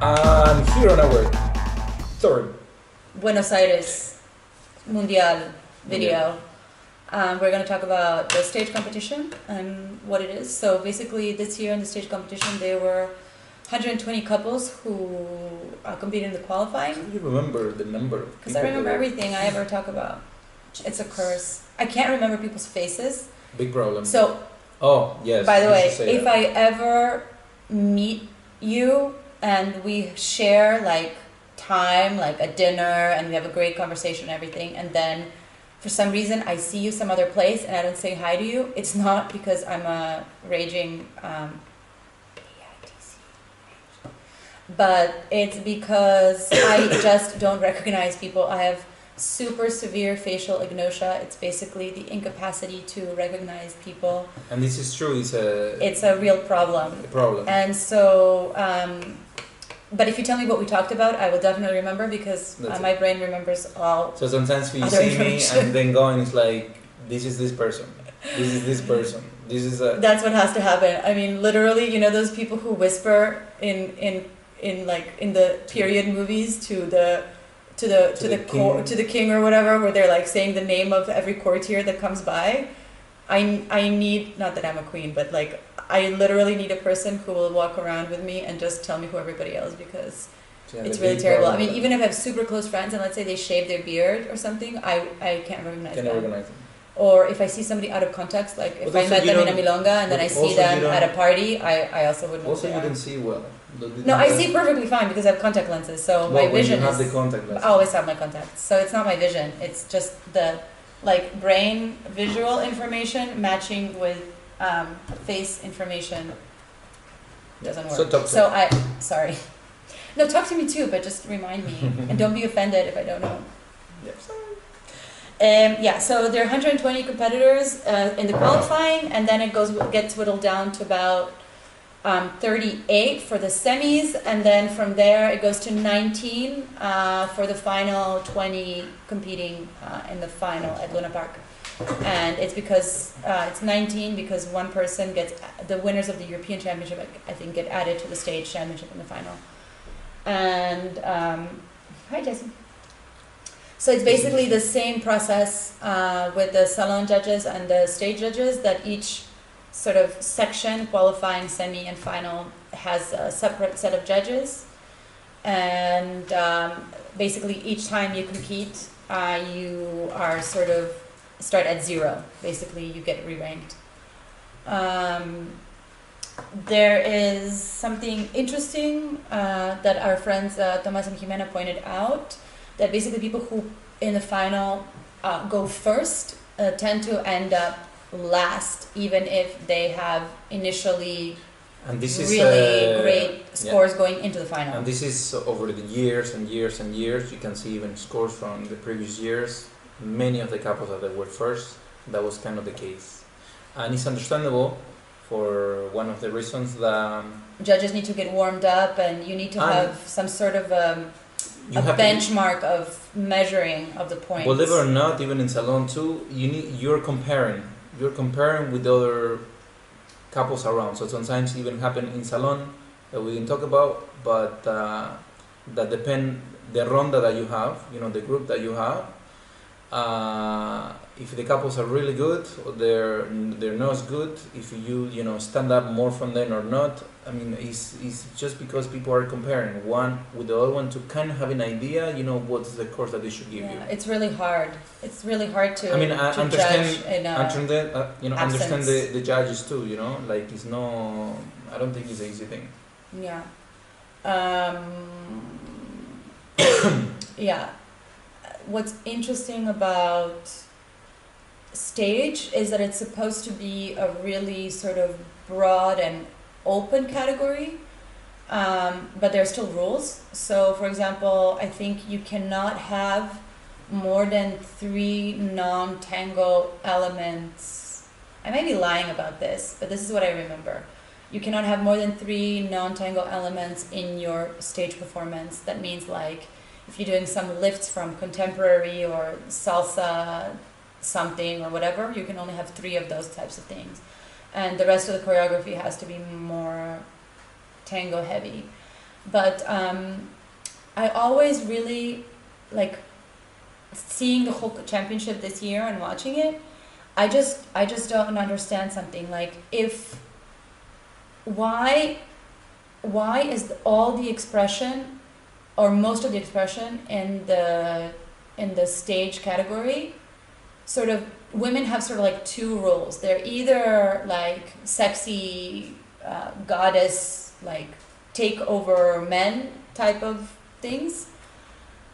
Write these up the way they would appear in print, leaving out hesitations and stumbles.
And here on our third Buenos Aires Mundial video. We're going to talk about the stage competition and what it is. So basically this year in the stage competition there were 120 couples who competed in the qualifying. How do you remember the number? Because I remember everything I ever talk about. It's a curse. I can't remember people's faces. Big problem. So, oh, yes. by the way, if that. I ever meet you and we share like time, like a dinner, and we have a great conversation and everything, and then for some reason I see you some other place and I don't say hi to you, it's not because I'm a raging but it's because I just don't recognize people. I have super severe facial agnosia. It's basically the incapacity to recognize people. And this is true. It's a real problem. A problem. And so, but if you tell me what we talked about, I will definitely remember because my brain remembers all. So sometimes you see me and then going, it's like, this is this person. This is this person. This is a. That's what has to happen. I mean, literally, you know those people who whisper in the period movies to the king or whatever, where they're like saying the name of every courtier that comes by. I need, not that I'm a queen, but like I literally need a person who will walk around with me and just tell me who everybody else, because it's really terrible. I mean, even if I have super close friends and let's say they shave their beard or something, I can't recognize them. Or if I see somebody out of context, like if I met them in a milonga and then I see them at a party, I also wouldn't know. Also, you don't see well. No, I see perfectly fine because I have contact lenses, so my vision is... the contact lenses. I always have my contacts, so it's not my vision, it's just the like brain visual information matching with face information doesn't work. Sorry. No, talk to me too, but just remind me, and don't be offended if I don't know. Yep. So there are 120 competitors in the qualifying, and then it gets whittled down to about 38 for the semis, and then from there it goes to 19 for the final 20 competing in the final at Luna Park. And it's because it's 19 because one person gets, the winners of the European Championship I think get added to the stage championship in the final. And hi Jason. So it's basically the same process with the salon judges and the stage judges, that each sort of section, qualifying, semi, and final, has a separate set of judges. And basically each time you compete, you are sort of start at zero. Basically you get re-ranked. There is something interesting that our friends Tomas and Jimena pointed out, that basically people who in the final go first tend to end up last, even if they have initially really great scores going into the final. And this is over the years and years and years. You can see even scores from the previous years. Many of the couples that were first, that was kind of the case. And it's understandable for one of the reasons that judges need to get warmed up, and you need to have some sort of a benchmark of measuring of the points. Believe it or not, even in salon too, you're comparing with other couples around. So sometimes even happen in salon that we didn't talk about, but that depend the ronda that you have, the group that you have. If the couples are really good or they're not as good, if you stand up more from them or not, I mean, it's just because people are comparing one with the other one to kind of have an idea, what's the course that they should give you. It's really hard. It's really hard to. I mean, I understand understand the judges too. Like it's no. I don't think it's an easy thing. Yeah. Yeah. What's interesting about stage is that it's supposed to be a really sort of broad and open category, but there are still rules. So for example, I think you cannot have more than 3 non-tango elements. I may be lying about this, but this is what I remember. You cannot have more than 3 non-tango elements in your stage performance. That means like if you're doing some lifts from contemporary or salsa something or whatever, you can only have 3 of those types of things. and the rest of the choreography has to be more tango heavy. But I always really like seeing the whole championship this year and watching it. I just don't understand something, like if why is all the expression or most of the expression in the stage category sort of, women have sort of like two roles. They're either like sexy goddess, like take over men type of things,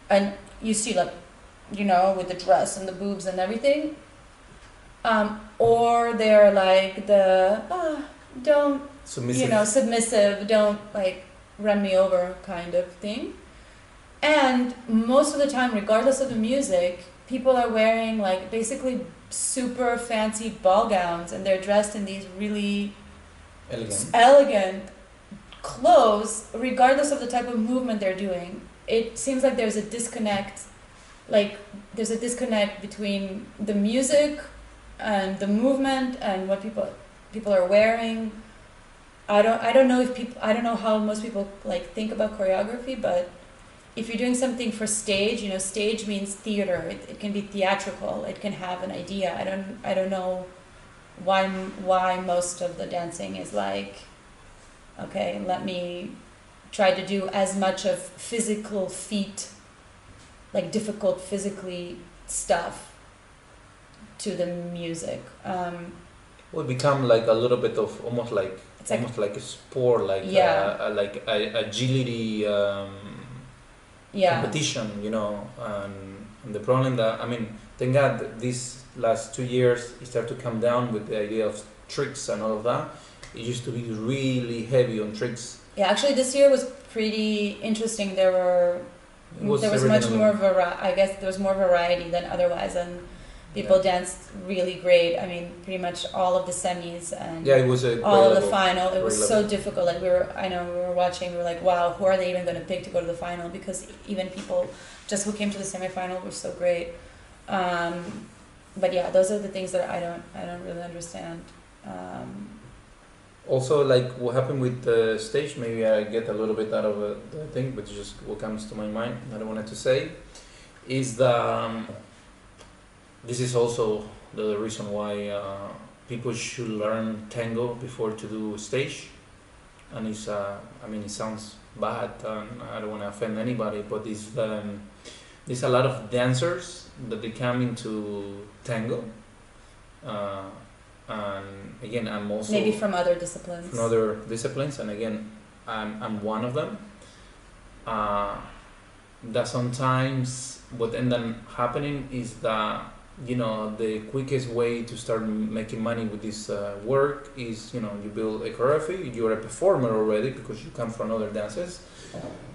and you see like, you know, with the dress and the boobs and everything, or they're like the don't submissive. You know, submissive, don't like run me over kind of thing. And most of the time, regardless of the music, people are wearing like basically super fancy ball gowns, and they're dressed in these really elegant clothes, regardless of the type of movement they're doing. It seems like there's a disconnect, between the music and the movement and what people are wearing. I don't know how most people like think about choreography, but if you're doing something for stage, you know, stage means theater. It can be theatrical. It can have an idea. I don't know why most of the dancing is like, okay, let me try to do as much of physical feat, like difficult physically stuff, to the music. Will become like a little bit of almost like a sport, like agility competition, you know. And the problem that, I mean, thank God these last 2 years it started to come down with the idea of tricks and all of that. It used to be really heavy on tricks. Yeah, actually this year was pretty interesting. There was much more I guess there was more variety than otherwise, and people danced really great. I mean, pretty much all of the semis and it was all of the final. It was so difficult. Like we were watching. We were like, wow, who are they even going to pick to go to the final? Because even people just who came to the semifinal were so great. But yeah, those are the things that I don't really understand. Also, like what happened with the stage, maybe I get a little bit out of the thing, but just what comes to my mind that I wanted to say is that this is also the reason why people should learn tango before to do stage. And it's, I mean, it sounds bad, and I don't want to offend anybody, but there's a lot of dancers that they come into tango. And again, I'm also maybe from other disciplines. And again, I'm one of them. That sometimes what ends up happening is that, you know, the quickest way to start making money with this work is, you know, you build a choreography, you're a performer already because you come from other dances,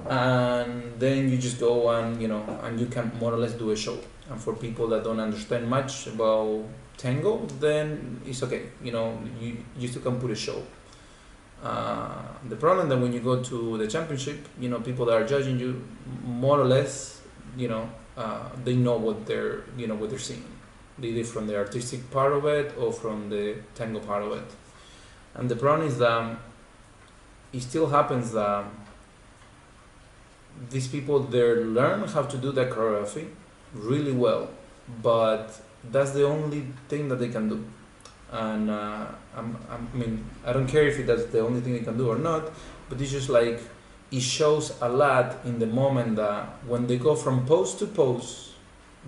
and then you just go and, you know, and you can more or less do a show. And for people that don't understand much about tango, then it's okay, you know, you still can put a show. The problem that when you go to the championship, you know, people that are judging you, more or less, you know, they know what they're seeing, either from the artistic part of it or from the tango part of it. And the problem is that it still happens that these people, they learn how to do that choreography really well, but that's the only thing that they can do. And I mean, I don't care if that's the only thing they can do or not, but it's just like, it shows a lot in the moment that when they go from pose to pose,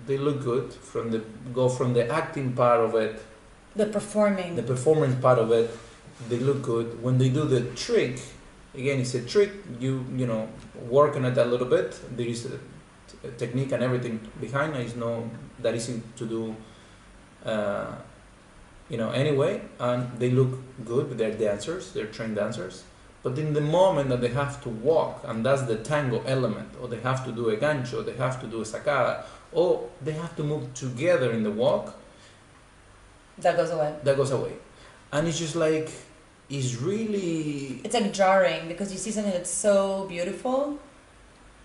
they look good. Go from the acting part of it, the performance part of it, they look good. When they do the trick, again, it's a trick. You know, work on it a little bit. There is a technique and everything behind it. It's not that easy to do. You know, anyway, and they look good. They're dancers. They're trained dancers. But in the moment that they have to walk, and that's the tango element, or they have to do a gancho, they have to do a sacada, or they have to move together in the walk, that goes away. And it's just like, it's like jarring, because you see something that's so beautiful,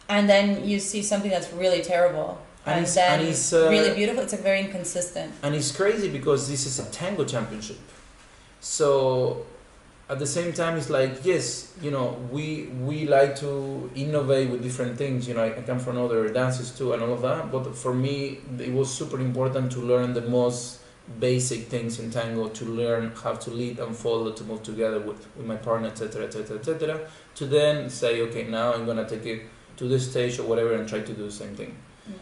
and then you see something that's really terrible. And it's really beautiful. It's like very inconsistent. And it's crazy because this is a tango championship. So at the same time, it's like, yes, you know, we like to innovate with different things. You know, I come from other dances too and all of that, but for me it was super important to learn the most basic things in tango, to learn how to lead and follow, to move together with my partner, etc., etc., etc., to then say, okay, now I'm gonna take it to this stage or whatever and try to do the same thing. Yeah.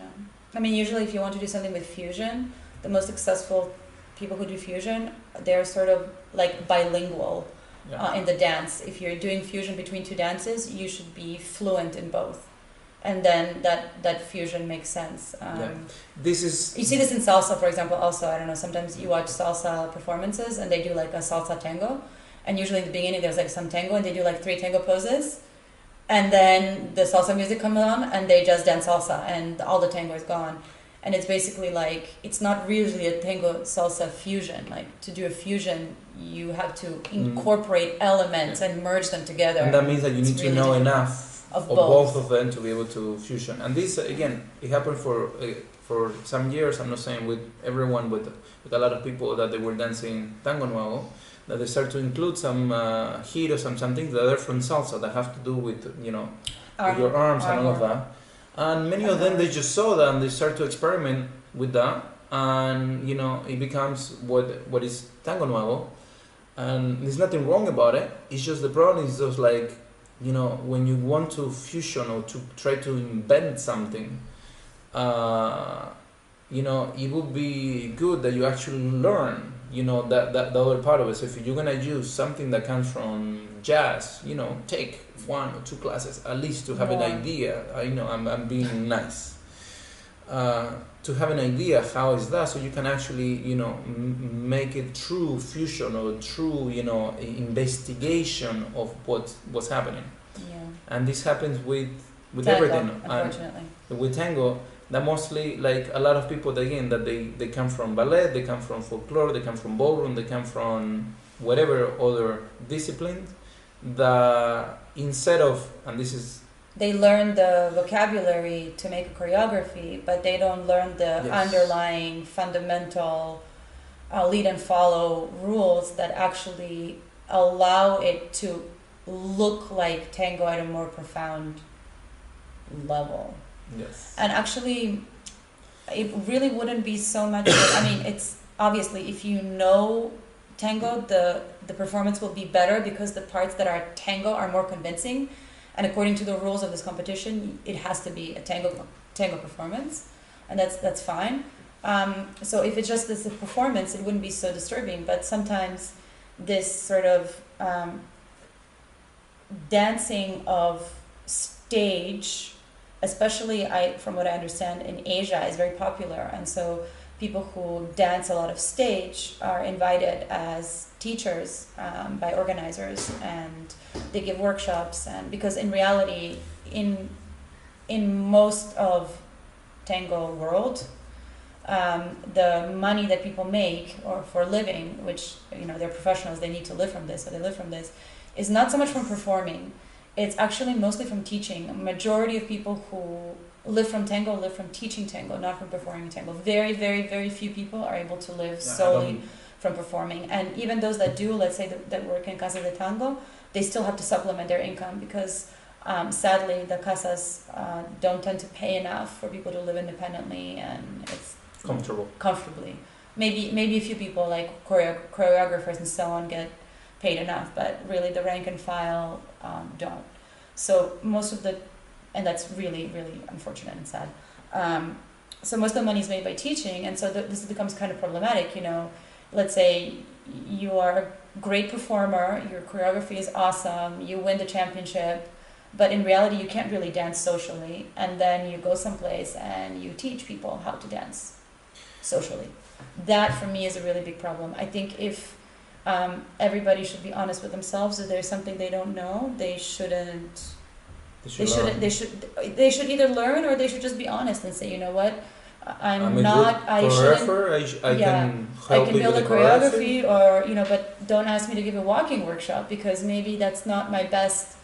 I mean, usually if you want to do something with fusion, the most successful people who do fusion, they're sort of like bilingual. Yeah. In the dance. If you're doing fusion between two dances, you should be fluent in both, and then that fusion makes sense. This is, you see this in salsa, for example. Also, I don't know, sometimes you watch salsa performances and they do like a salsa tango, and usually in the beginning there's like some tango and they do like 3 tango poses, and then the salsa music comes on and they just dance salsa and all the tango is gone. And it's basically like, it's not really a tango salsa fusion. Like, to do a fusion, you have to incorporate elements and merge them together. And that means that you need to know enough of both of them to be able to fusion. And this, again, it happened for some years. I'm not saying with everyone, with a lot of people that they were dancing tango nuevo, that they start to include some giros and some things that are from salsa that have to do with, you know, with your arms and all of that. And many of them, they just saw that and they start to experiment with that, and you know, it becomes what is tango nuevo, and there's nothing wrong about it. It's just the problem is just like, you know, when you want to fusion or to try to invent something, you know, it would be good that you actually learn, you know, that the other part of it. So if you're gonna use something that comes from jazz, you know, take 1 or 2 classes at least to have an idea. I know I'm being nice. To have an idea how is that, so you can actually, you know, make it true fusion or true, you know, investigation of what's happening. Yeah. And this happens with tango, everything. Unfortunately. And with tango, that mostly, like a lot of people that, again, that they come from ballet, they come from folklore, they come from ballroom, they come from whatever other discipline, that instead of, and this is, they learn the vocabulary to make a choreography, but they don't learn the underlying fundamental lead and follow rules that actually allow it to look like tango at a more profound level. yes. And actually, it really wouldn't be so much. I mean, it's obviously, if you know tango, the performance will be better because the parts that are tango are more convincing, and according to the rules of this competition, it has to be a tango performance, and that's fine. So if it's just this performance, it wouldn't be so disturbing. But sometimes this sort of dancing of stage, especially from what I understand in Asia, is very popular, and so people who dance a lot of stage are invited as teachers by organizers, and they give workshops. And because in reality, in most of tango world, the money that people make or for a living, which, you know, they're professionals, they need to live from this, so they live from this, is not so much from performing. It's actually mostly from teaching. A majority of people who live from tango live from teaching tango, not from performing tango. Very, very, very few people are able to live solely from performing. And even those that do, let's say that work in Casa de Tango, they still have to supplement their income because sadly the casas don't tend to pay enough for people to live independently and it's comfortably. Maybe a few people like choreographers and so on get paid enough, but really the rank and file don't. So most of the, and that's really, really unfortunate and sad. So most of the money is made by teaching, and so this becomes kind of problematic, you know. Let's say you are a great performer, your choreography is awesome, you win the championship, but in reality you can't really dance socially, and then you go someplace and you teach people how to dance socially. That for me is a really big problem. I think if everybody should be honest with themselves, if there's something they don't know, they shouldn't. They should either learn or they should just be honest and say, you know what, I can build a choreography, or, you know, but don't ask me to give a walking workshop because maybe that's not my best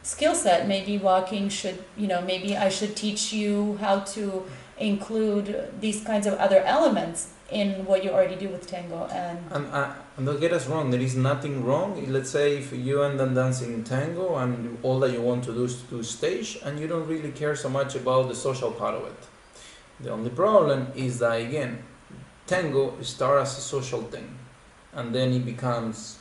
skill set. Maybe walking should, you know, maybe I should teach you how to include these kinds of other elements in what you already do with tango. And don't get us wrong, there is nothing wrong. Let's say if you end up dancing tango and all that you want to do is to stage and you don't really care so much about the social part of it. The only problem is that, again, tango started as a social thing, and then it becomes,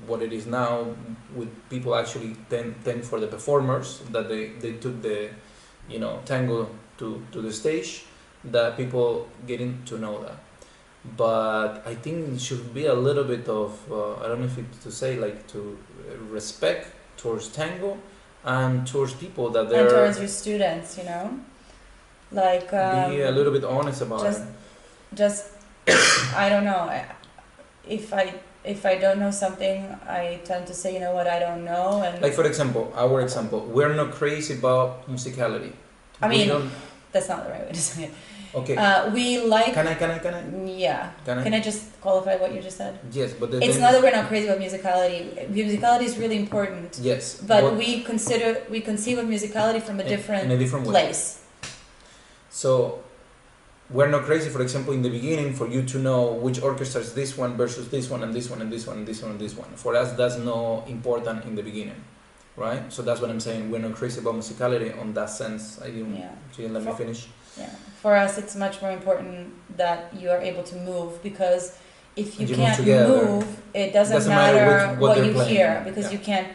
what it is now, with people actually tend for the performers, that they took the, tango to the stage, that people getting to know that. But I think it should be a little bit of, I don't know if it's to say, like, to respect towards tango and towards people that they're... And towards your students, Like... be a little bit honest about it. Just, I don't know. If I don't know something, I tend to say, you know what, I don't know. And like, for example, our example, we're not crazy about musicality. I mean, that's not the right way to say it. Okay. We like... Can I? Yeah. Can I just qualify what you just said? Yes, but... It's not that we're not crazy about musicality. Musicality is really important. Yes. But we conceive of musicality from a different place. So... we're not crazy, for example, in the beginning, for you to know which orchestra is this one versus this one and this one and this one and this one and this one. For us, that's not important in the beginning, right? So that's what I'm saying. We're not crazy about musicality on that sense. I didn't. Yeah. So you let me finish. Yeah. For us, it's much more important that you are able to move, because if you can't move, it doesn't matter what you hear, because you can't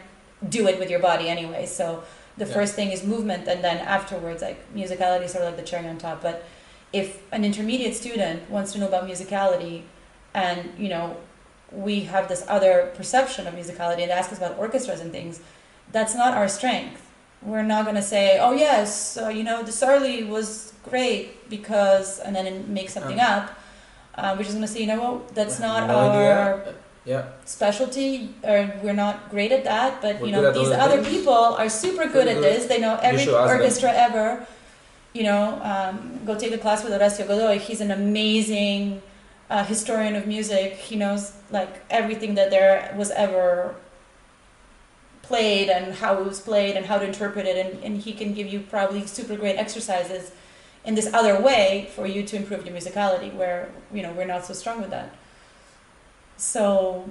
do it with your body anyway. So the first thing is movement, and then afterwards, like, musicality is sort of like the cherry on top. But if an intermediate student wants to know about musicality, and we have this other perception of musicality and ask us about orchestras and things, that's not our strength. We're not going to say, oh yes, the Sarli was great because, and then make something up. We're just going to say, that's not our specialty, or we're not great at that, but these other people are super good at this. They know every orchestra ever. Go take a class with Horacio Godoy. He's an amazing historian of music. He knows, like, everything that there was ever played and how it was played and how to interpret it, and he can give you probably super great exercises in this other way for you to improve your musicality, where we're not so strong with that. So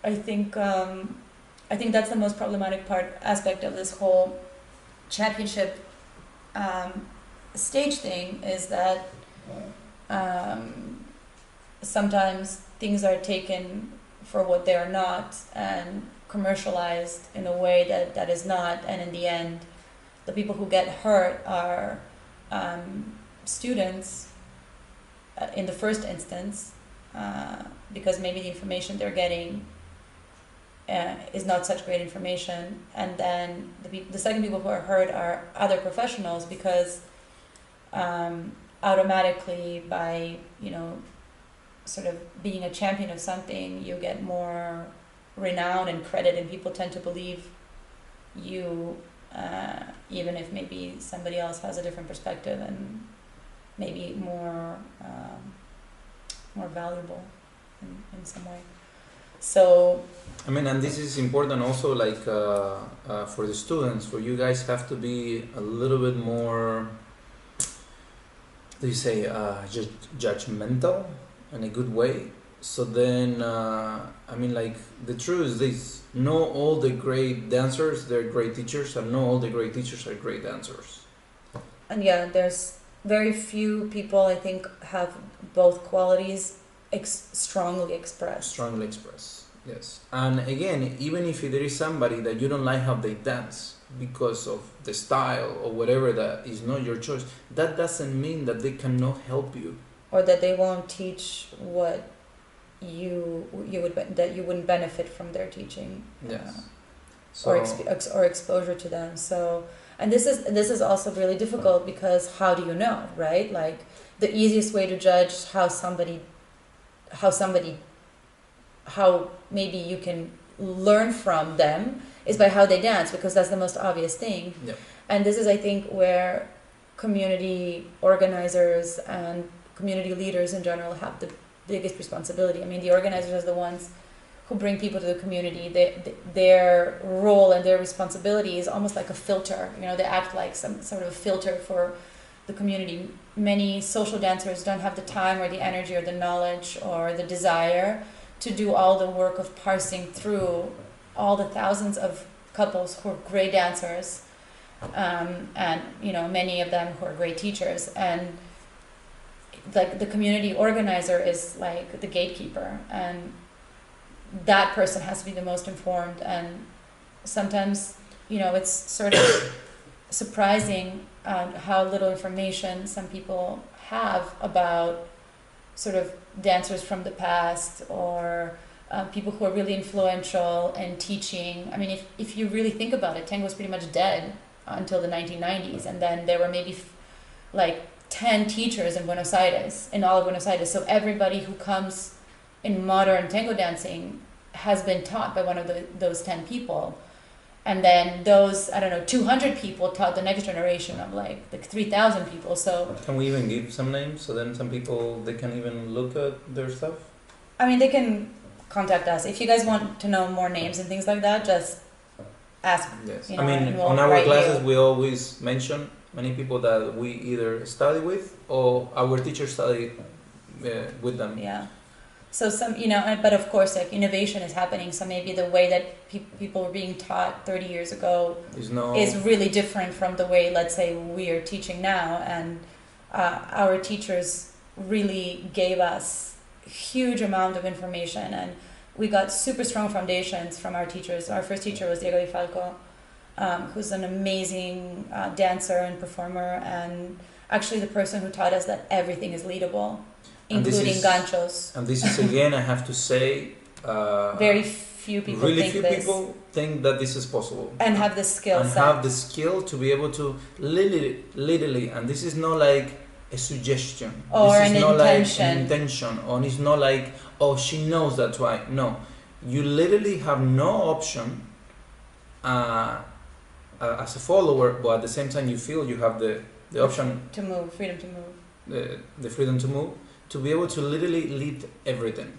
I think that's the most problematic aspect of this whole championship stage thing, is that sometimes things are taken for what they are not and commercialized in a way that is not, and in the end the people who get hurt are students in the first instance, because maybe the information they're getting is not such great information, and then the second people who are hurt are other professionals, because automatically, by sort of being a champion of something, you get more renown and credit, and people tend to believe you, even if maybe somebody else has a different perspective and maybe more valuable in some way. So I mean, and this is important also, like, for the students, for you guys have to be a little bit more, do you say, just judgmental in a good way. So then, like, the truth is this: not all the great dancers, they're great teachers, and not all the great teachers are great dancers. And there's very few people, I think, have both qualities strongly expressed. Strongly expressed, yes. And again, even if there is somebody that you don't like how they dance because of the style or whatever, that is not your choice, that doesn't mean that they cannot help you, or that they won't teach what that you wouldn't benefit from their teaching. Yes. Or exposure to them. So, and this is also really difficult, because how do you know, right? Like, the easiest way to judge how maybe you can learn from them is by how they dance, because that's the most obvious thing. Yep. And this is, I think, where community organizers and community leaders in general have the biggest responsibility. I mean, the organizers are the ones who bring people to the community. Their role and their responsibility is almost like a filter. They act like some sort of a filter for the community, many social dancers don't have the time or the energy or the knowledge or the desire to do all the work of parsing through all the thousands of couples who are great dancers, and many of them who are great teachers, and like the community organizer is like the gatekeeper, and that person has to be the most informed. And sometimes it's sort of surprising how little information some people have about sort of dancers from the past, or people who are really influential in teaching. I mean, if you really think about it, tango was pretty much dead until the 1990s, and then there were maybe like 10 teachers in Buenos Aires, in all of Buenos Aires. So everybody who comes in modern tango dancing has been taught by one of those 10 people. And then those, 200 people taught the next generation of like 3,000 people. So can we even give some names so then some people, they can even look at their stuff? I mean, they can contact us. If you guys want to know more names and things like that, just ask. Yes. I mean, we'll on our classes, we always mention many people that we either study with or our teachers study with them. Yeah. So but of course, like innovation is happening. So maybe the way that people were being taught 30 years ago is really different from the way, let's say, we are teaching now. And our teachers really gave us a huge amount of information, and we got super strong foundations from our teachers. Our first teacher was Diego Di Falco, who's an amazing dancer and performer, and actually the person who taught us that everything is leadable, including ganchos. And this is, again, I have to say, very few people really think few this. people think that this is possible. And have the skill and set. have the skill to be able to literally, and this is not like a suggestion. Or this an is not intention. like an intention. Or it's not like, oh, she knows that's why. No. You literally have no option as a follower, but at the same time you feel you have the option to move, freedom to move. The freedom to move, to be able to literally lead everything.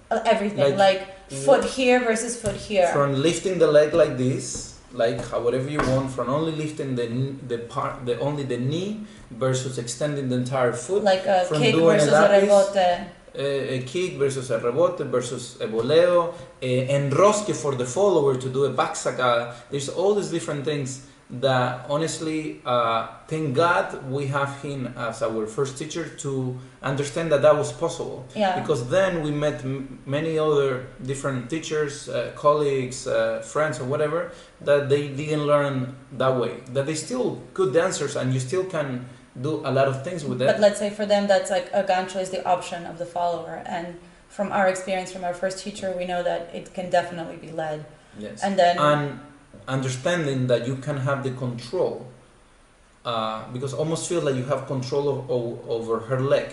Everything, like foot here versus foot here. From lifting the leg like this, like however you want, from only lifting only the knee versus extending the entire foot. Like a from kick doing versus a a lapis, rebote. A kick versus a rebote versus a voleo, enrosque for the follower to do a back sacada. There's all these different things that honestly, thank God we have him as our first teacher to understand that was possible. Yeah. Because then we met many other different teachers, colleagues, friends or whatever, that they didn't learn that way. That they still good dancers and you still can do a lot of things with that. But let's say for them that's like a gancho is the option of the follower, and from our experience from our first teacher we know that it can definitely be led. Yes. And then understanding that you can have the control, because almost feel like you have control over her leg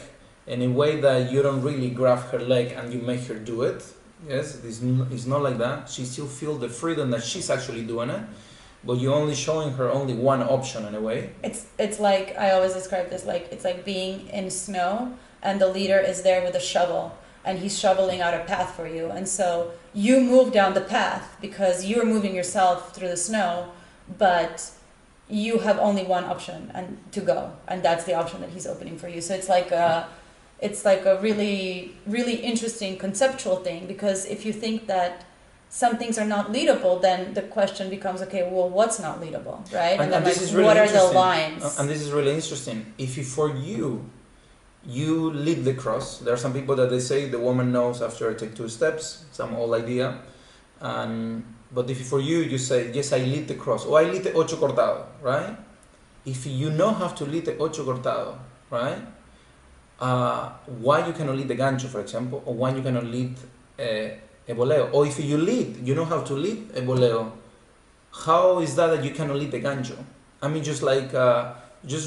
in a way that you don't really grab her leg and you make her do it. Yes, it's not like that. She still feels the freedom that she's actually doing it, but you're only showing her only one option in a way. It's like, I always describe this like, it's like being in snow and the leader is there with a shovel and he's shoveling out a path for you, and so you move down the path because you're moving yourself through the snow, but you have only one option and to go, and that's the option that he's opening for you. So it's like a really, really interesting conceptual thing, because if you think that some things are not leadable, then the question becomes, okay, well, what's not leadable, right? And then like, really what are the lines? And this is really interesting. If you lead the cross, there are some people that they say the woman knows after I take 2 steps, some old idea, but if for you say, yes, I lead the cross, or I lead the ocho cortado, right? If you know how to lead the ocho cortado, right? Why you cannot lead the gancho, for example, or why you cannot lead a voleo? Or if you know how to lead a voleo, how is that you cannot lead the gancho? I mean, just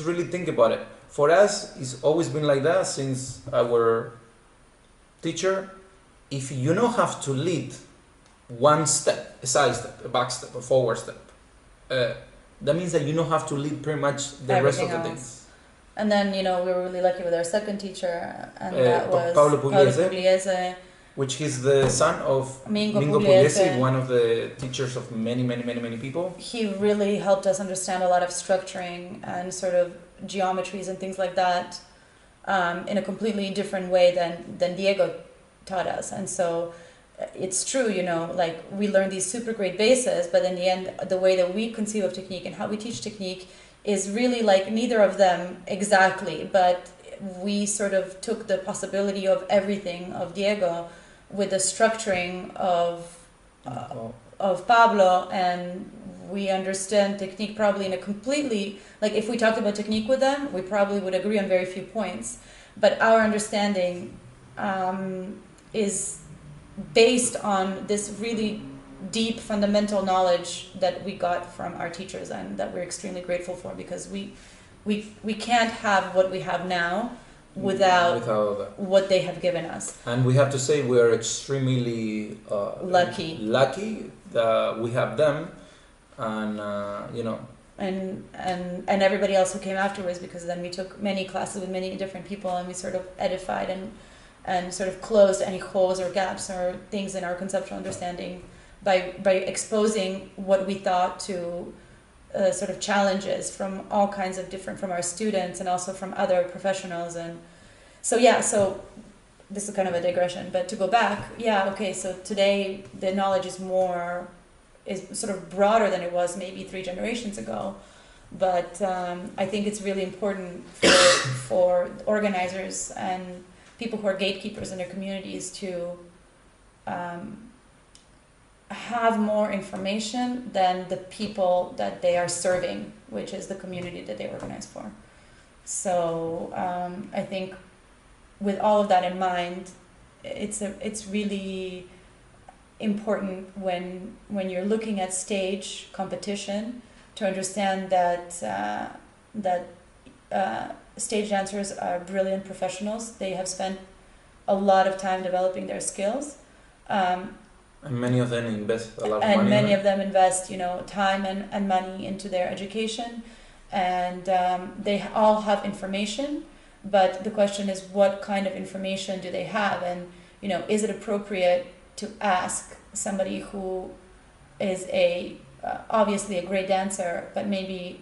really think about it. For us, it's always been like that since our teacher. If you know how to lead one step, a side step, a back step, a forward step, that means that you know how to lead pretty much the rest of the things. And then, we were really lucky with our second teacher, and that was Paolo Pugliese, which is the son of Mingo Pugliese, one of the teachers of many people. He really helped us understand a lot of structuring and sort of geometries and things like that in a completely different way than Diego taught us. And so it's true, you know, like we learn these super great bases, but in the end, the way that we conceive of technique and how we teach technique is really like neither of them exactly, but we sort of took the possibility of everything of Diego with the structuring of Pablo, and we understand technique probably in a completely, like if we talked about technique with them, we probably would agree on very few points, but our understanding is based on this really deep fundamental knowledge that we got from our teachers and that we're extremely grateful for, because we can't have what we have now without what they have given us. And we have to say we are extremely lucky that we have them, and you know, and everybody else who came afterwards, because then we took many classes with many different people and we sort of edified and sort of closed any holes or gaps or things in our conceptual understanding by exposing what we thought to sort of challenges from all kinds of different, from our students and also from other professionals. And so so this is kind of a digression, but to go back, so today the knowledge is sort of broader than it was maybe 3 generations ago, but I think it's really important for organizers and people who are gatekeepers in their communities to have more information than the people that they are serving, which is the community that they organize for. So I think with all of that in mind, it's really important when you're looking at stage competition to understand that stage dancers are brilliant professionals. They have spent a lot of time developing their skills. And many of them invest a lot of money. And many of them invest, time and money into their education. And they all have information, but the question is, what kind of information do they have? And, is it appropriate to ask somebody who is obviously a great dancer, but maybe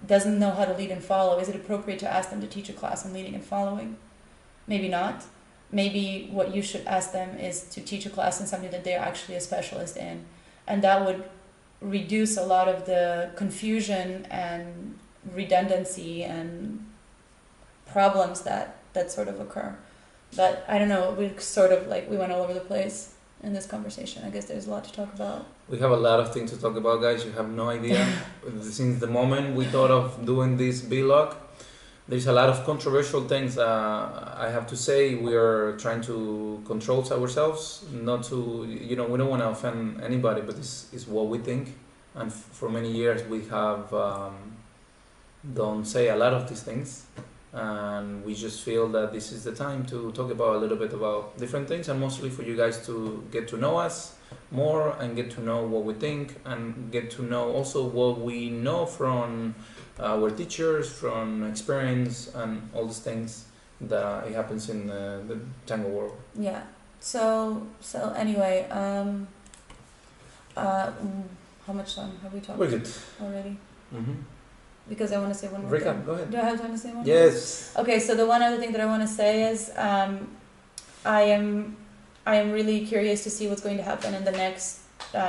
doesn't know how to lead and follow? Is it appropriate to ask them to teach a class on leading and following? Maybe not. Maybe what you should ask them is to teach a class in something that they're actually a specialist in. And that would reduce a lot of the confusion and redundancy and problems that sort of occur. But I don't know, we went all over the place in this conversation. I guess there's a lot to talk about. We have a lot of things to talk about, guys. You have no idea. Since the moment we thought of doing this vlog, there's a lot of controversial things. I have to say, we are trying to control ourselves, not to, we don't want to offend anybody, but this is what we think. And for many years we have don't say a lot of these things. And we just feel that this is the time to talk about a little bit about different things, and mostly for you guys to get to know us more and get to know what we think, and get to know also what we know from our teachers, from experience, and all these things that it happens in the tango world. Yeah. So anyway, how much time have we talked? We're good Already. Mm-hmm. Because I want to say one more Rika, thing. go ahead. Do I have time to say one? Yes. Okay, so the one other thing that I want to say is I am really curious to see what's going to happen in the next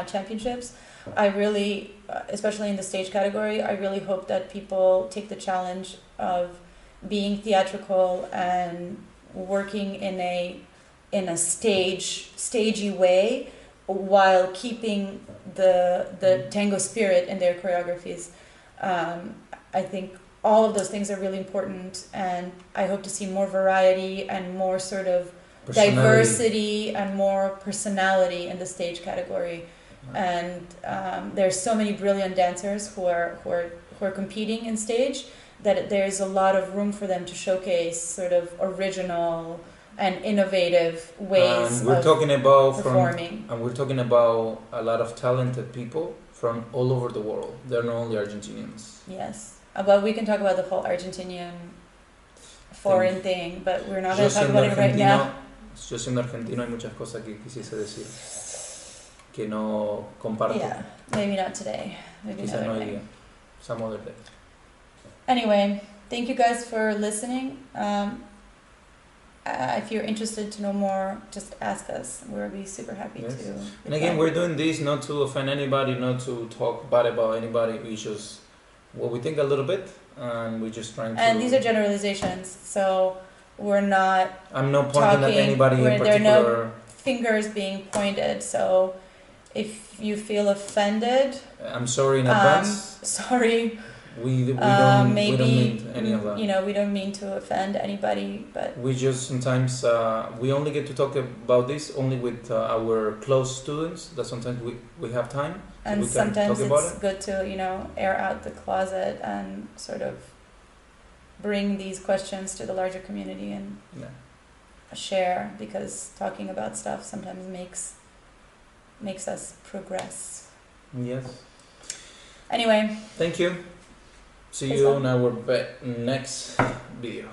championships. I really, especially in the stage category, I really hope that people take the challenge of being theatrical and working in a stagey way while keeping the tango spirit in their choreographies. I think all of those things are really important, and I hope to see more variety and more sort of diversity and more personality in the stage category. And there's so many brilliant dancers who are competing in stage that there's a lot of room for them to showcase sort of original and innovative ways and we're of talking about performing. And we're talking about a lot of talented people from all over the world. They're not only Argentinians. Yes. But we can talk about the whole Argentinian foreign thing, but we're not going to talk about it right now. Yo siendo argentino hay muchas cosas que quisiese decir que no comparto. Yeah, maybe not today. Maybe Quizá another no day. día. Some other day. Anyway, thank you guys for listening. If you're interested to know more, just ask us. We'll be super happy Yes. to. And again, we're doing this not to offend anybody, not to talk bad about anybody. We just what we think a little bit, and we're just trying to. And these are generalizations, so we're not. I'm not pointing at anybody in particular. There are no fingers being pointed. So, if you feel offended, I'm sorry in advance. Sorry. We don't Maybe, mean any of that. We don't mean to offend anybody, but we just sometimes we only get to talk about this only with our close students. That sometimes we have time. So and we can sometimes talk about it's good to air out the closet and sort of bring these questions to the larger community and share, because talking about stuff sometimes makes us progress. Yes. Anyway. Thank you. See you in our next video.